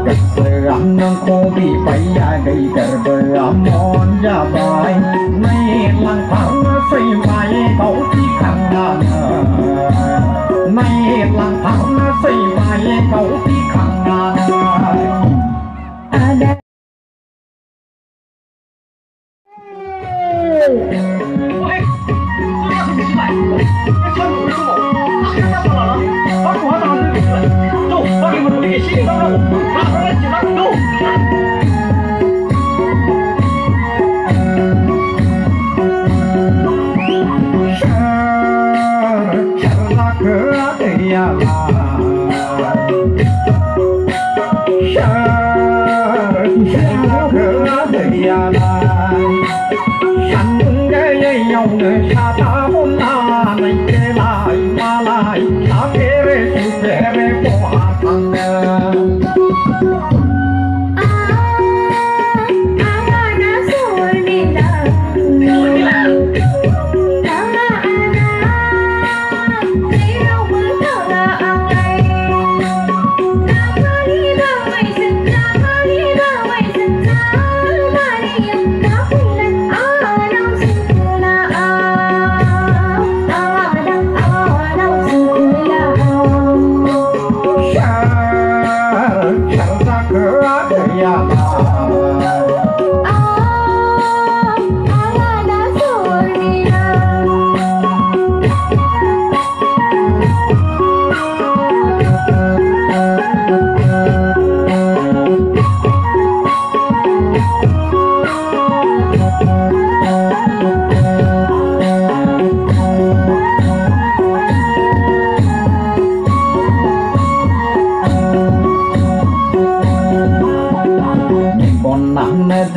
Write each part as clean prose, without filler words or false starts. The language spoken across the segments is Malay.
Keseram nang kopi paya gay terberam mon jabai Nay lang thang say vai cậu chỉ khăng ngang Nay lang thang say vai cậu chỉ khăng ngang Ada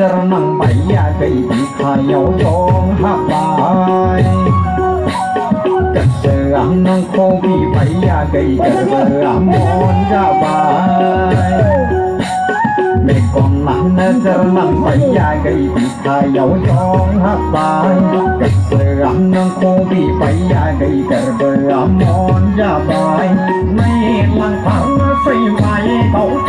Nang baya gay di kayaw dong habay Keseram nang kopi baya gay terberam mon jabay Mekong nang najar nang baya gay di kayaw dong habay Keseram nang kopi baya gay terberam mon jabay Nay lang thang say vai cậu